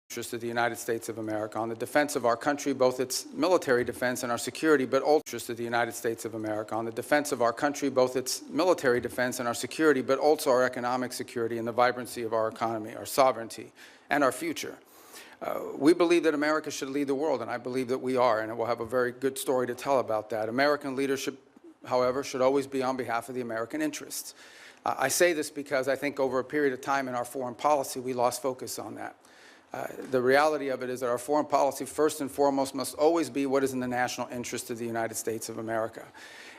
interest of the United States of America, on the defense of our country, both its military defense and our security, but also interest of the United States of America, on the defense of our country, both its military defense and our security, but also our economic security and the vibrancy of our economy, our sovereignty, and our future. We believe that America should lead the world, and I believe that we are, and we'll have a very good story to tell about that. American leadership, however, should always be on behalf of the American interests. I say this because I think over a period of time in our foreign policy, we lost focus on that. The reality of it is that our foreign policy, first and foremost, must always be what is in the national interest of the United States of America.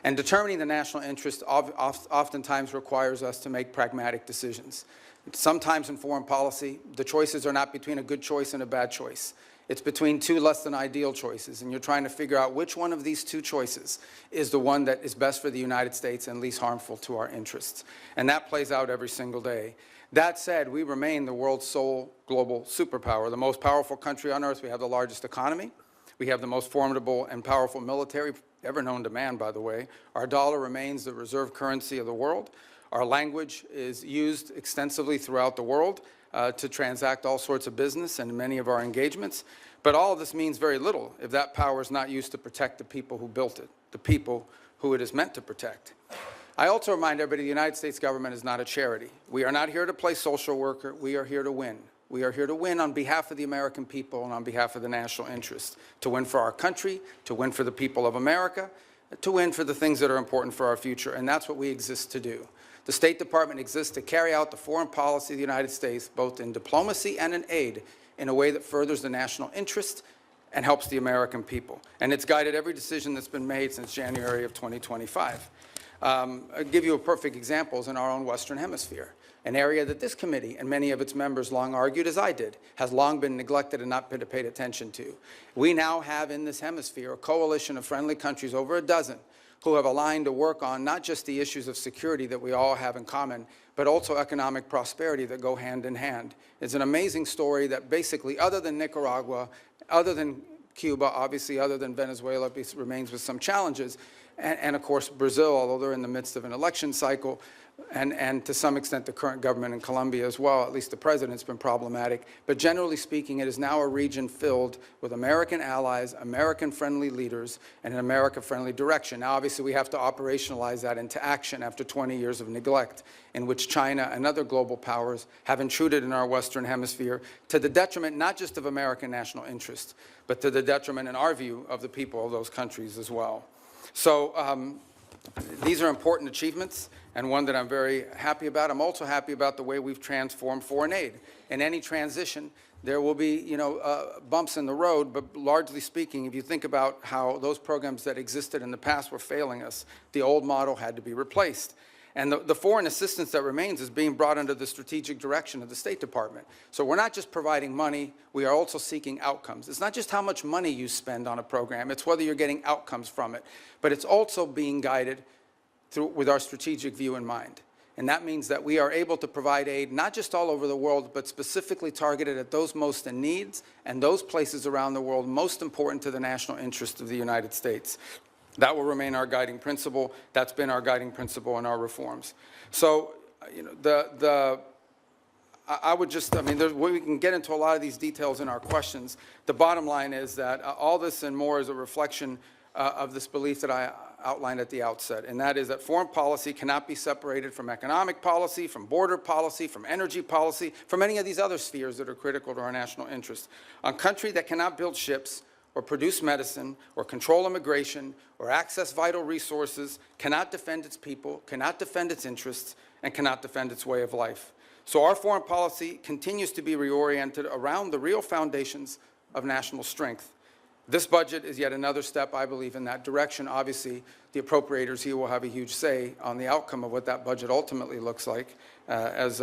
And determining the national interest oftentimes requires us to make pragmatic decisions. Sometimes in foreign policy, the choices are not between a good choice and a bad choice. It's between two less than ideal choices, and you're trying to figure out which one of these two choices is the one that is best for the United States and least harmful to our interests. And that plays out every single day. That said, we remain the world's sole global superpower, the most powerful country on earth. We have the largest economy. We have the most formidable and powerful military ever known to man, by the way. Our dollar remains the reserve currency of the world. Our language is used extensively throughout the world to transact all sorts of business and many of our engagements. But all of this means very little if that power is not used to protect the people who built it, the people who it is meant to protect. I also remind everybody the United States government is not a charity. We are not here to play social worker. We are here to win. We are here to win on behalf of the American people and on behalf of the national interest, to win for our country, to win for the people of America, to win for the things that are important for our future, and that's what we exist to do. The State Department exists to carry out the foreign policy of the United States, both in diplomacy and in aid, in a way that furthers the national interest and helps the American people. And it's guided every decision that's been made since January of 2025. I'll give you a perfect example in our own Western Hemisphere, an area that this committee and many of its members long argued, as I did, has long been neglected and not been paid attention to. We now have in this hemisphere a coalition of friendly countries, over a dozen, who have aligned to work on not just the issues of security that we all have in common, but also economic prosperity that go hand in hand. It's an amazing story that basically, other than Nicaragua, other than Cuba, obviously other than Venezuela, remains with some challenges, and of course Brazil, although they're in the midst of an election cycle, and to some extent the current government in Colombia as well, at least the president's been problematic. But generally speaking, it is now a region filled with American allies, American-friendly leaders, and an America-friendly direction. Now, obviously, we have to operationalize that into action after 20 years of neglect, in which China and other global powers have intruded in our Western Hemisphere to the detriment not just of American national interest, but to the detriment, in our view, of the people of those countries as well. So these are important achievements, and one that I'm very happy about. I'm also happy about the way we've transformed foreign aid. In any transition, there will be, bumps in the road, but largely speaking, if you think about how those programs that existed in the past were failing us, the old model had to be replaced. And the foreign assistance that remains is being brought under the strategic direction of the State Department. So we're not just providing money, we are also seeking outcomes. It's not just how much money you spend on a program, it's whether you're getting outcomes from it. But it's also being guided with our strategic view in mind. And that means that we are able to provide aid not just all over the world, but specifically targeted at those most in need and those places around the world most important to the national interest of the United States. That will remain our guiding principle. That's been our guiding principle in our reforms. So, we can get into a lot of these details in our questions. The bottom line is that all this and more is a reflection of this belief that I outlined at the outset, and that is that foreign policy cannot be separated from economic policy, from border policy, from energy policy, from any of these other spheres that are critical to our national interest. A country that cannot build ships or produce medicine or control immigration or access vital resources cannot defend its people, cannot defend its interests, and cannot defend its way of life. So our foreign policy continues to be reoriented around the real foundations of national strength. This budget is yet another step, I believe, in that direction. Obviously, the appropriators here will have a huge say on the outcome of what that budget ultimately looks like, as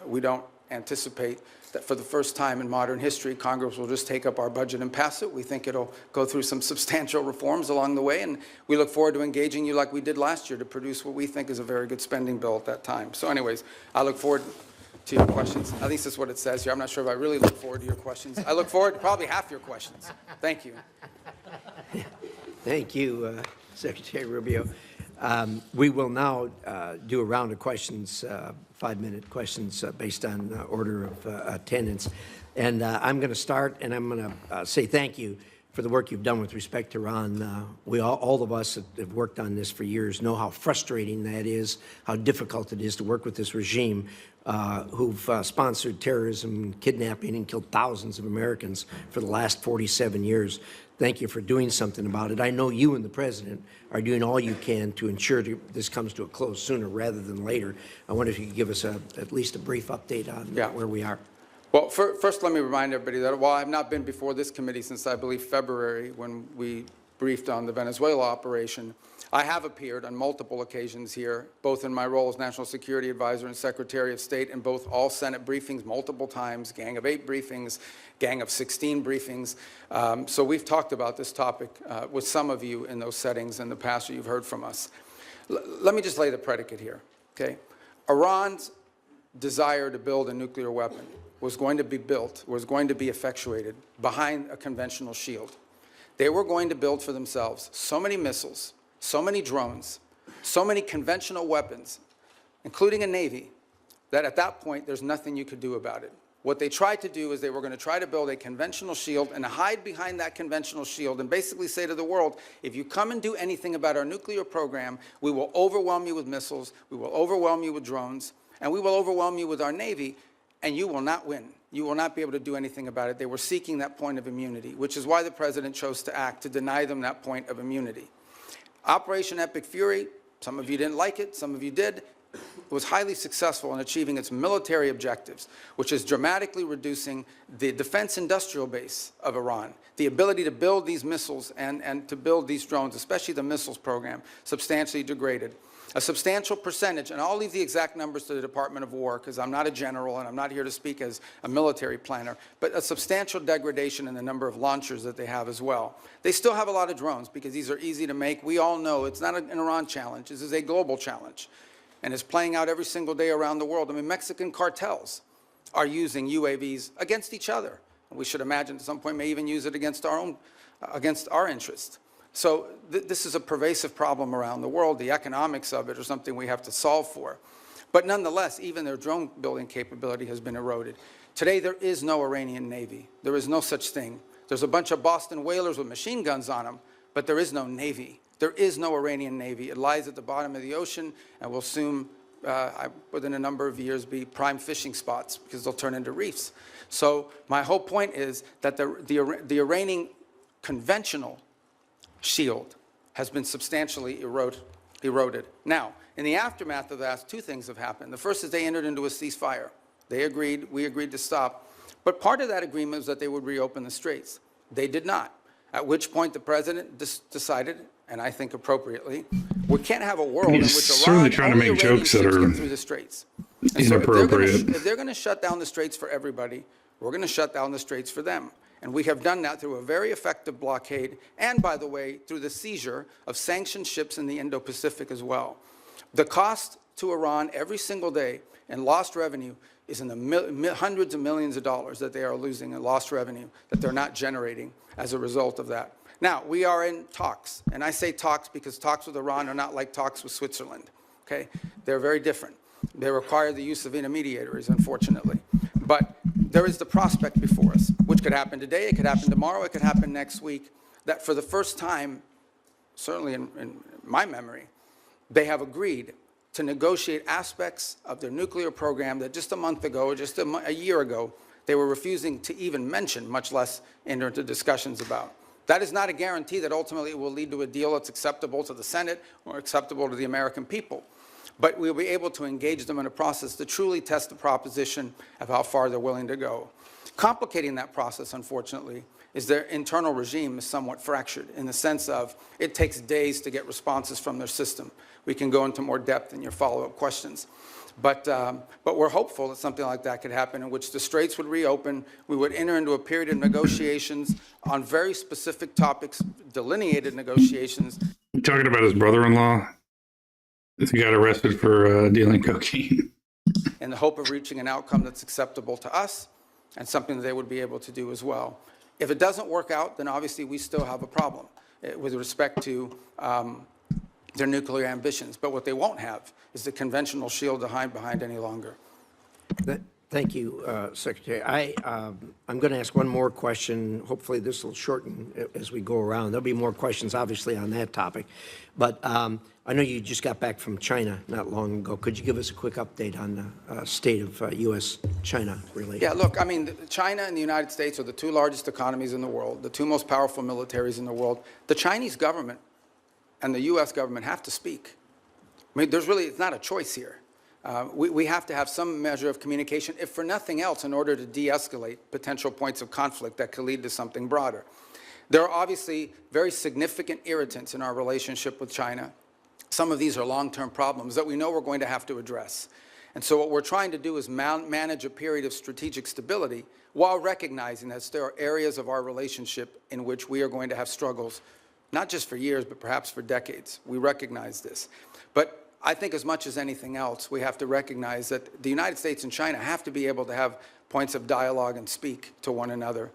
we don't anticipate that for the first time in modern history, Congress will just take up our budget and pass it. We think it'll go through some substantial reforms along the way, and we look forward to engaging you like we did last year to produce what we think is a very good spending bill at that time. So anyways, I look forward to your questions. At least that's what it says here. I'm not sure if I really look forward to your questions. I look forward to probably half your questions. Thank you. Thank you, Secretary Rubio. We will now do a round of questions, 5-minute questions based on order of attendance. And I'm going to start, and I'm going to say thank you for the work you've done with respect to Iran. We all of us that have worked on this for years know how frustrating that is, how difficult it is to work with this regime who've sponsored terrorism, kidnapping, and killed thousands of Americans for the last 47 years. Thank you for doing something about it. I know you and the President are doing all you can to ensure this comes to a close sooner rather than later. I wonder if you could give us at least a brief update on where we are. Well, first let me remind everybody that while I've not been before this committee since, I believe, February, when we briefed on the Venezuela operation, I have appeared on multiple occasions here, both in my role as National Security Advisor and Secretary of State, in both all Senate briefings multiple times, Gang of 8 briefings, Gang of 16 briefings. So we've talked about this topic with some of you in those settings in the past, or you've heard from us. Let me just lay the predicate here, okay? Iran's desire to build a nuclear weapon was going to be effectuated behind a conventional shield. They were going to build for themselves so many missiles, so many drones, so many conventional weapons, including a Navy, that at that point there's nothing you could do about it. What they tried to do is they were going to try to build a conventional shield and hide behind that conventional shield and basically say to the world, if you come and do anything about our nuclear program, we will overwhelm you with missiles, we will overwhelm you with drones, and we will overwhelm you with our Navy, and you will not win. You will not be able to do anything about it. They were seeking that point of immunity, which is why the President chose to act, to deny them that point of immunity. Operation Epic Fury, some of you didn't like it, some of you did, was highly successful in achieving its military objectives, which is dramatically reducing the defense industrial base of Iran, the ability to build these missiles and to build these drones, especially the missiles program, substantially degraded. A substantial percentage, and I'll leave the exact numbers to the Department of War because I'm not a general and I'm not here to speak as a military planner, but a substantial degradation in the number of launchers that they have as well. They still have a lot of drones because these are easy to make. We all know it's not an Iran challenge. This is a global challenge, and it's playing out every single day around the world. I mean, Mexican cartels are using UAVs against each other. We should imagine at some point may even use it against our interests. So this is a pervasive problem around the world. The economics of it are something we have to solve for. But nonetheless, even their drone building capability has been eroded. Today, there is no Iranian Navy. There is no such thing. There's a bunch of Boston whalers with machine guns on them, but there is no Navy. There is no Iranian Navy. It lies at the bottom of the ocean and will soon, within a number of years, be prime fishing spots because they'll turn into reefs. So my whole point is that the Iranian conventional shield has been substantially eroded. Now, in the aftermath of that, two things have happened. The first is they entered into a ceasefire. They agreed, we agreed to stop. But part of that agreement was that they would reopen the straits. They did not, at which point the President decided, and I think appropriately, we can't have a world in which certainly Iran trying to make jokes that are get through the straits. And inappropriate. So if they're going to shut down the straits for everybody, we're going to shut down the straits for them. And we have done that through a very effective blockade and, by the way, through the seizure of sanctioned ships in the Indo-Pacific as well. The cost to Iran every single day in lost revenue is in the hundreds of millions of dollars that they are losing in lost revenue that they're not generating as a result of that. Now, we are in talks, and I say talks because talks with Iran are not like talks with Switzerland, okay? They're very different. They require the use of intermediaries, unfortunately. But there is the prospect before us, which could happen today, it could happen tomorrow, it could happen next week, that for the first time, certainly in my memory, they have agreed to negotiate aspects of their nuclear program that just a month ago, just a year ago, they were refusing to even mention, much less enter into discussions about. That is not a guarantee that ultimately it will lead to a deal that's acceptable to the Senate or acceptable to the American people. But we'll be able to engage them in a process to truly test the proposition of how far they're willing to go. Complicating that process, unfortunately, is their internal regime is somewhat fractured in the sense of it takes days to get responses from their system. We can go into more depth in your follow-up questions. But we're hopeful that something like that could happen in which the straits would reopen, we would enter into a period of negotiations on very specific topics, delineated negotiations. You're talking about his brother-in-law? He got arrested for dealing cocaine. In the hope of reaching an outcome that's acceptable to us and something that they would be able to do as well. If it doesn't work out, then obviously we still have a problem with respect to their nuclear ambitions. But what they won't have is the conventional shield to hide behind any longer. Thank you, Secretary. I'm going to ask one more question. Hopefully, this will shorten as we go around. There'll be more questions, obviously, on that topic. But I know you just got back from China not long ago. Could you give us a quick update on the state of U.S.-China relations? Yeah, look, I mean, China and the United States are the two largest economies in the world, the two most powerful militaries in the world. The Chinese government and the U.S. government have to speak. I mean, it's not a choice here. We have to have some measure of communication, if for nothing else, in order to de-escalate potential points of conflict that could lead to something broader. There are obviously very significant irritants in our relationship with China. Some of these are long-term problems that we know we're going to have to address. And so what we're trying to do is manage a period of strategic stability while recognizing that there are areas of our relationship in which we are going to have struggles, not just for years, but perhaps for decades. We recognize this. But I think as much as anything else, we have to recognize that the United States and China have to be able to have points of dialogue and speak to one another.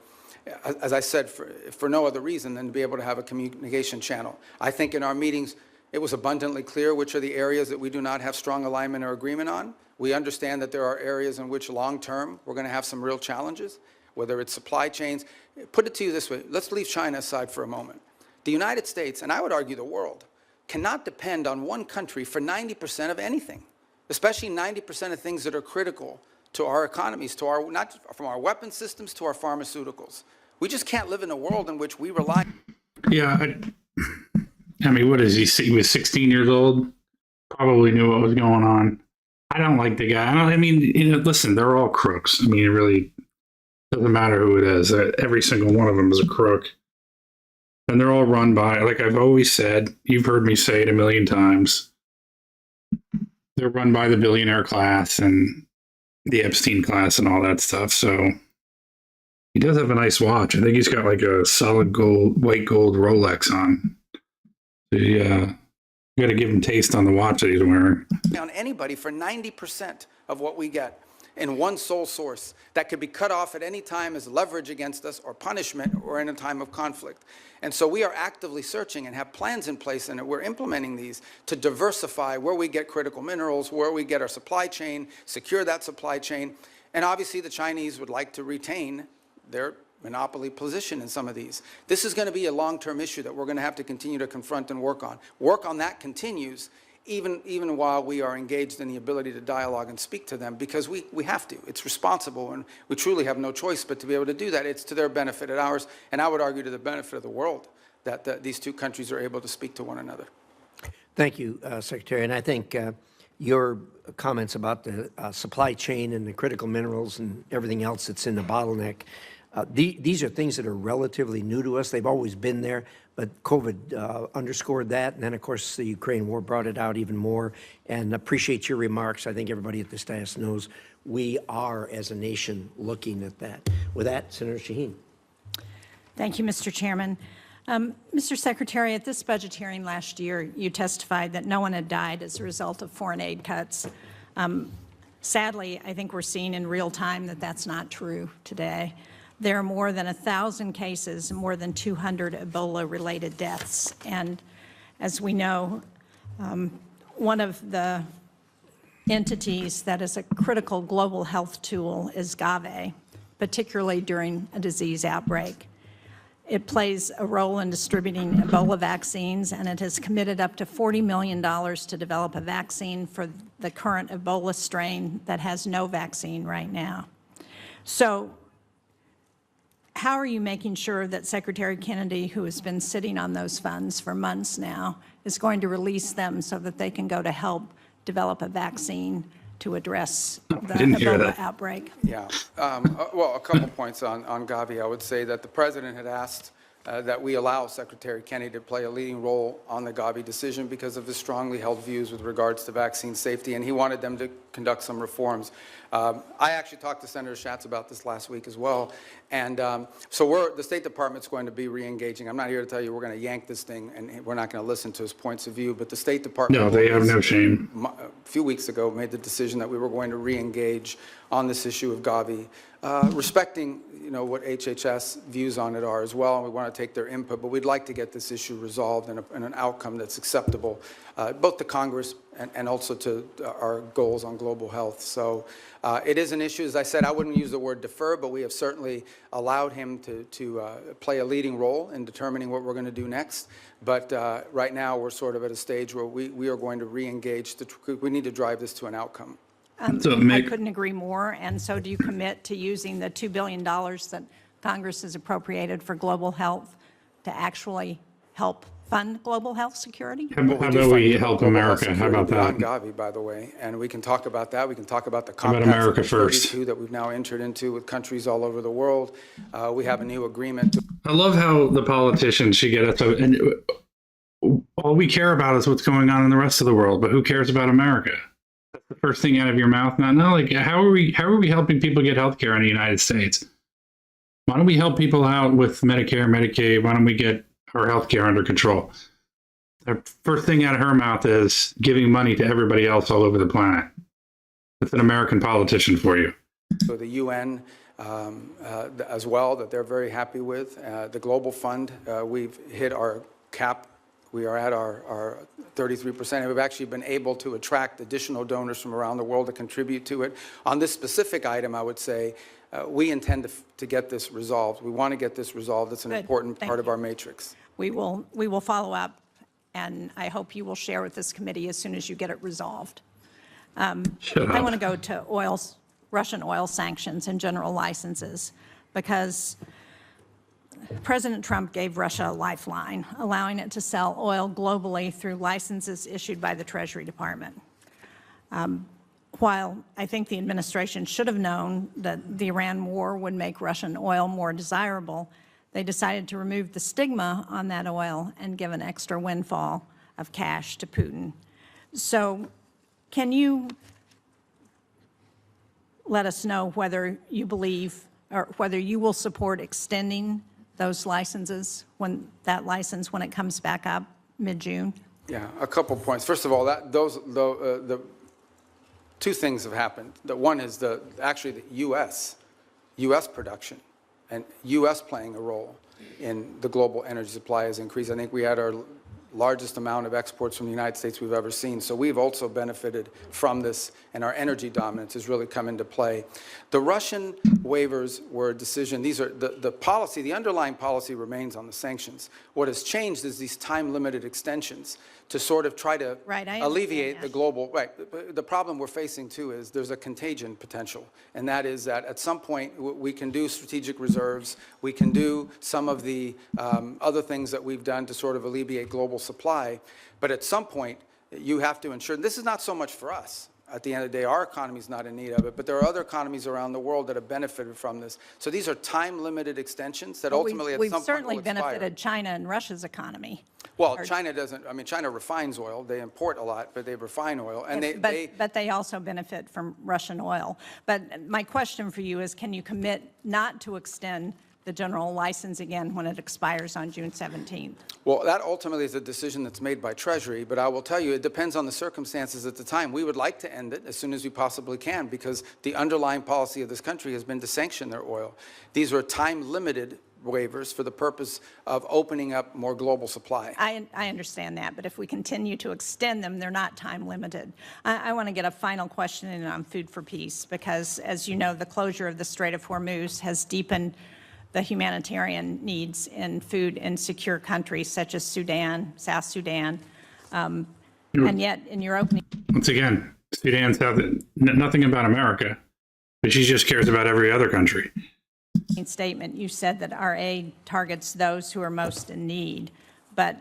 As I said, for no other reason than to be able to have a communication channel. I think in our meetings, it was abundantly clear which are the areas that we do not have strong alignment or agreement on. We understand that there are areas in which long-term we're going to have some real challenges, whether it's supply chains. Put it to you this way. Let's leave China aside for a moment. The United States, and I would argue the world, cannot depend on one country for 90% of anything, especially 90% of things that are critical to our economies, not from our weapon systems to our pharmaceuticals. We just can't live in a world in which we rely. Yeah, I mean, what is he? He was 16 years old, probably knew what was going on. I don't like the guy. I mean, listen, they're all crooks. I mean, it really doesn't matter who it is. Every single one of them is a crook. And they're all run by, like I've always said, you've heard me say it a million times, they're run by the billionaire class and the Epstein class and all that stuff. So he does have a nice watch. I think he's got like a solid gold, white gold Rolex on. So you got to give him taste on the watch that he's wearing. On anybody for 90% of what we get in one sole source that could be cut off at any time as leverage against us or punishment or in a time of conflict. And so we are actively searching and have plans in place, and we're implementing these to diversify where we get critical minerals, where we get our supply chain, secure that supply chain. And obviously the Chinese would like to retain their monopoly position in some of these. This is going to be a long-term issue that we're going to have to continue to confront and work on. Work on that continues even while we are engaged in the ability to dialogue and speak to them, because we have to. It's responsible, and we truly have no choice but to be able to do that. It's to their benefit and ours, and I would argue to the benefit of the world, that these two countries are able to speak to one another. Thank you, Secretary. And I think your comments about the supply chain and the critical minerals and everything else that's in the bottleneck, these are things that are relatively new to us. They've always been there, but COVID underscored that. And then, of course, the Ukraine war brought it out even more. And appreciate your remarks. I think everybody at this dais knows we are, as a nation, looking at that. With that, Senator Shaheen. Thank you, Mr. Chairman. Mr. Secretary, at this budget hearing last year, you testified that no one had died as a result of foreign aid cuts. Sadly, I think we're seeing in real time that that's not true today. There are more than 1,000 cases and more than 200 Ebola-related deaths. And as we know, one of the entities that is a critical global health tool is Gavi, particularly during a disease outbreak. It plays a role in distributing Ebola vaccines, and it has committed up to $40 million to develop a vaccine for the current Ebola strain that has no vaccine right now. So how are you making sure that Secretary Kennedy, who has been sitting on those funds for months now, is going to release them so that they can go to help develop a vaccine to address the Ebola outbreak? Yeah. Well, a couple points on Gavi. I would say that the President had asked that we allow Secretary Kennedy to play a leading role on the Gavi decision because of his strongly held views with regards to vaccine safety, and he wanted them to conduct some reforms. I actually talked to Senator Schatz about this last week as well, and so the State Department's going to be re-engaging. I'm not here to tell you we're going to yank this thing and we're not going to listen to his points of view, but the State Department— No, they have no shame. A few weeks ago made the decision that we were going to re-engage on this issue of Gavi. respecting, what HHS views on it are as well, and we want to take their input, but we'd like to get this issue resolved in an outcome that's acceptable, both to Congress and also to our goals on global health. So it is an issue. As I said, I wouldn't use the word defer, but we have certainly allowed him to play a leading role in determining what we're going to do next. But right now, we're sort of at a stage where we are going to re-engage. We need to drive this to an outcome. I couldn't agree more. And so do you commit to using the $2 billion that Congress has appropriated for global health to actually help fund global health security? How about we help America? How about that? Beyond Gavi, by the way, and we can talk about that. We can talk about the How about compacts America first? that we've now entered into with countries all over the world. We have a new agreement. I love how the politicians should get us, and all we care about is what's going on in the rest of the world, but who cares about America? That's the first thing out of your mouth. No, like how are we helping people get health care in the United States? Why don't we help people out with Medicare, Medicaid? Why don't we get our health care under control? The first thing out of her mouth is giving money to everybody else all over the planet. That's an American politician for you. So the UN as well, that they're very happy with. The Global Fund, we've hit our cap. We are at our 33%, and we've actually been able to attract additional donors from around the world to contribute to it. On this specific item, I would say we intend to get this resolved. We want to get this resolved. It's an important part of our matrix. We will follow up, and I hope you will share with this committee as soon as you get it resolved. I want to go to Russian oil sanctions and general licenses, because President Trump gave Russia a lifeline, allowing it to sell oil globally through licenses issued by the Treasury Department. While I think the administration should have known that the Iran war would make Russian oil more desirable, they decided to remove the stigma on that oil and give an extra windfall of cash to Putin. So can you let us know whether you believe or whether you will support extending those licenses, when it comes back up mid-June? Yeah, a couple points. First of all, the two things have happened. The one is actually the U.S. production and U.S. playing a role in the global energy supply has increased. I think we had our largest amount of exports from the United States we've ever seen. So we've also benefited from this, and our energy dominance has really come into play. The Russian waivers were a decision. These are the policy, the underlying policy remains on the sanctions. What has changed is these time-limited extensions to sort of try to alleviate the global, the problem we're facing too is there's a contagion potential, and that is that at some point we can do strategic reserves, we can do some of the other things that we've done to sort of alleviate global supply, but at some point you have to ensure, and this is not so much for us. At the end of the day, our economy is not in need of it, but there are other economies around the world that have benefited from this. So these are time-limited extensions that ultimately at some point will expire. We've certainly benefited China and Russia's economy. Well, China doesn't. I mean, China refines oil. They import a lot, but they refine oil, and but they also benefit from Russian oil. But my question for you is, can you commit not to extend the general license again when it expires on June 17th? Well, that ultimately is a decision that's made by Treasury, but I will tell you, it depends on the circumstances at the time. We would like to end it as soon as we possibly can, because the underlying policy of this country has been to sanction their oil. These are time-limited waivers for the purpose of opening up more global supply. I understand that, but if we continue to extend them, they're not time-limited. I want to get a final question in on food for peace, because, as you know, the closure of the Strait of Hormuz has deepened the humanitarian needs in food in secure countries such as Sudan, South Sudan. And yet, in your opening... Once again, Sudan, nothing about America, but she just cares about every other country. Statement, you said that our aid targets those who are most in need, but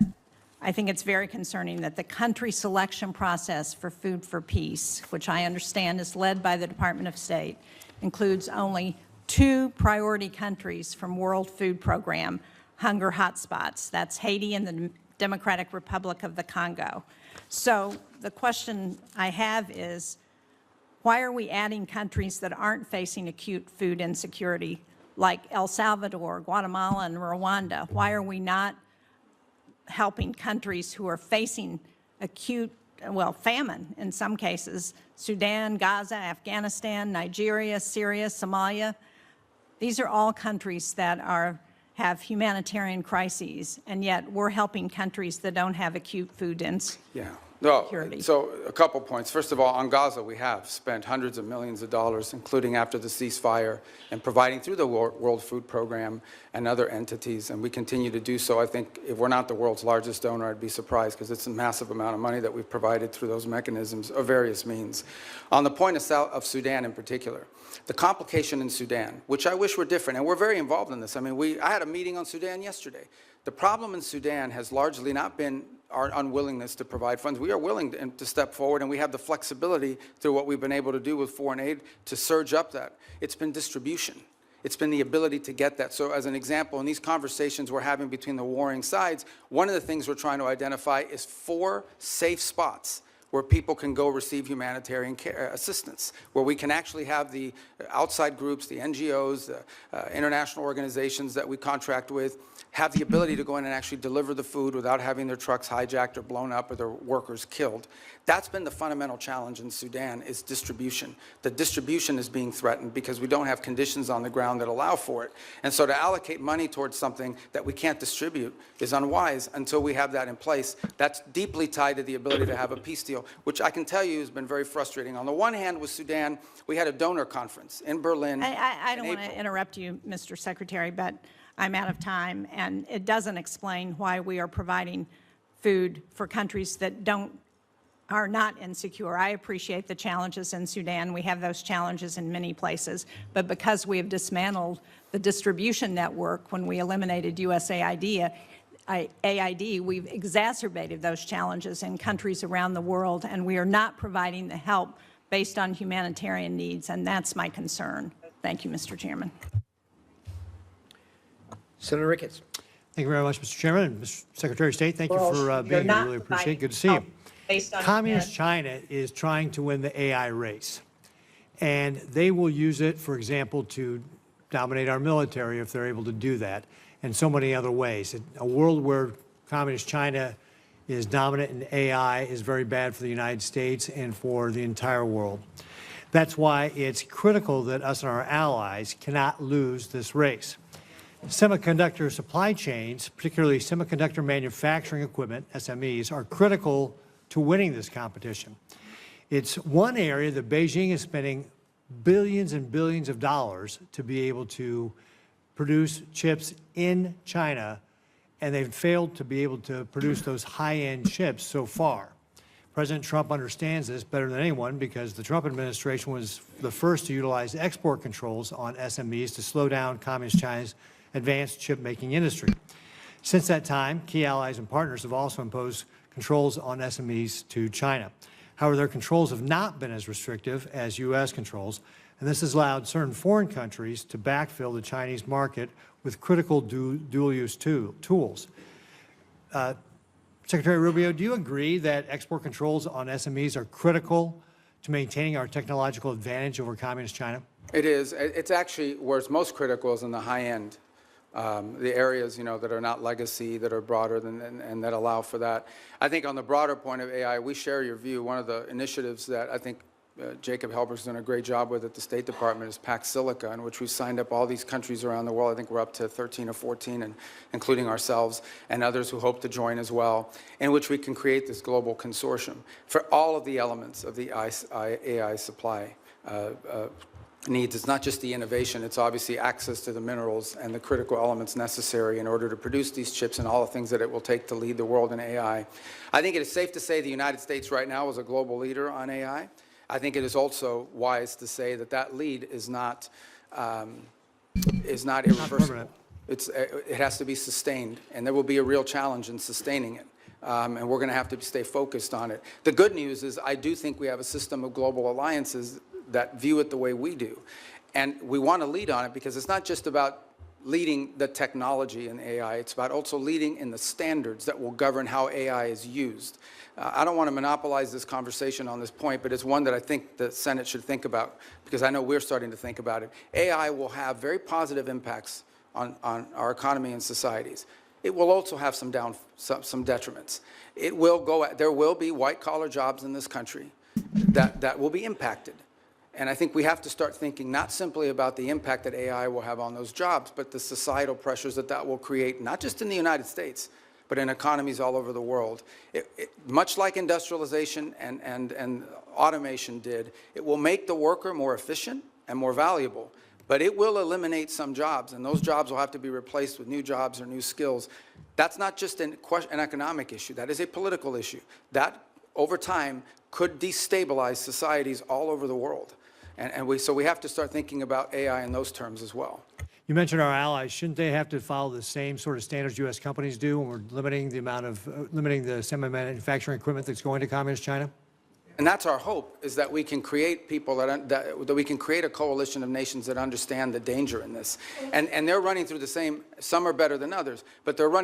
I think it's very concerning that the country selection process for Food for Peace, which I understand is led by the Department of State, includes only 2 priority countries from World Food Program hunger hotspots. That's Haiti and the Democratic Republic of the Congo. So the question I have is, why are we adding countries that aren't facing acute food insecurity, like El Salvador, Guatemala, and Rwanda? Why are we not helping countries who are facing acute, famine in some cases? Sudan, Gaza, Afghanistan, Nigeria, Syria, Somalia. These are all countries that have humanitarian crises, and yet we're helping countries that don't have acute food Yeah. No, insecurity. so a couple points. First of all, on Gaza, we have spent hundreds of millions of dollars, including after the ceasefire, and providing through the World Food Program and other entities, and we continue to do so. I think if we're not the world's largest donor, I'd be surprised, because it's a massive amount of money that we've provided through those mechanisms of various means. On the point of Sudan in particular, the complication in Sudan, which I wish were different, and we're very involved in this. I mean, I had a meeting on Sudan yesterday. The problem in Sudan has largely not been our unwillingness to provide funds. We are willing to step forward, and we have the flexibility through what we've been able to do with foreign aid to surge up that. It's been distribution. It's been the ability to get that. So as an example, in these conversations we're having between the warring sides, one of the things we're trying to identify is 4 safe spots where people can go receive humanitarian care, assistance, where we can actually have the outside groups, the NGOs, the international organizations that we contract with, have the ability to go in and actually deliver the food without having their trucks hijacked or blown up or their workers killed. That's been the fundamental challenge in Sudan, is distribution. The distribution is being threatened because we don't have conditions on the ground that allow for it. And so to allocate money towards something that we can't distribute is unwise until we have that in place. That's deeply tied to the ability to have a peace deal, which I can tell you has been very frustrating. On the one hand, with Sudan, we had a donor conference in Berlin. I don't want to interrupt you, Mr. Secretary, but I'm out of time, and it doesn't explain why we are providing food for countries that are not insecure. I appreciate the challenges in Sudan. We have those challenges in many places, but because we have dismantled the distribution network when we eliminated USAID, we've exacerbated those challenges in countries around the world, and we are not providing the help based on humanitarian needs, and that's my concern. Thank you, Mr. Chairman. Senator Ricketts. Thank you very much, Mr. Chairman. And Mr. Secretary of State, thank you for being here. Really appreciate it. Good to see you. Communist China is trying to win the AI race, and they will use it, for example, to dominate our military if they're able to do that, and so many other ways. A world where Communist China is dominant in AI is very bad for the United States and for the entire world. That's why it's critical that us and our allies cannot lose this race. Semiconductor supply chains, particularly semiconductor manufacturing equipment, SMEs, are critical to winning this competition. It's one area that Beijing is spending billions and billions of dollars to be able to produce chips in China, and they've failed to be able to produce those high-end chips so far. President Trump understands this better than anyone because the Trump administration was the first to utilize export controls on SMEs to slow down Communist China's advanced chip-making industry. Since that time, key allies and partners have also imposed controls on SMEs to China. However, their controls have not been as restrictive as U.S. controls, and this has allowed certain foreign countries to backfill the Chinese market with critical dual-use tools. Secretary Rubio, do you agree that export controls on SMEs are critical to maintaining our technological advantage over Communist China? It is. It's actually where it's most critical is in the high end. The areas, that are not legacy, that are broader than, and that allow for that. I think on the broader point of AI, we share your view. One of the initiatives that I think Jacob Helberg's done a great job with at the State Department is Pax Silica, in which we've signed up all these countries around the world. I think we're up to 13 or 14, and including ourselves and others who hope to join as well, in which we can create this global consortium for all of the elements of the AI supply needs. It's not just the innovation, it's obviously access to the minerals and the critical elements necessary in order to produce these chips and all the things that it will take to lead the world in AI. I think it is safe to say the United States right now is a global leader on AI. I think it is also wise to say that that lead is not irreversible. It has to be sustained, and there will be a real challenge in sustaining it. And we're going to have to stay focused on it. The good news is I do think we have a system of global alliances that view it the way we do. And we want to lead on it because it's not just about leading the technology in AI, it's about also leading in the standards that will govern how AI is used. I don't want to monopolize this conversation on this point, but it's one that I think the Senate should think about because I know we're starting to think about it. AI will have very positive impacts on our economy and societies. It will also have some detriments. There will be white-collar jobs in this country that will be impacted. And I think we have to start thinking not simply about the impact that AI will have on those jobs, but the societal pressures that that will create, not just in the United States, but in economies all over the world. Much like industrialization and automation did, it will make the worker more efficient and more valuable, but it will eliminate some jobs, and those jobs will have to be replaced with new jobs or new skills. That's not just an economic issue. That is a political issue. That, over time, could destabilize societies all over the world. So we have to start thinking about AI in those terms as well. You mentioned our allies. Shouldn't they have to follow the same sort of standards U.S. companies do when we're limiting the semi-manufacturing equipment that's going to Communist China? And that's our hope, is that we can create people that we can create a coalition of nations that understand the danger in this. And they're running through the same, some are better than others, but they're running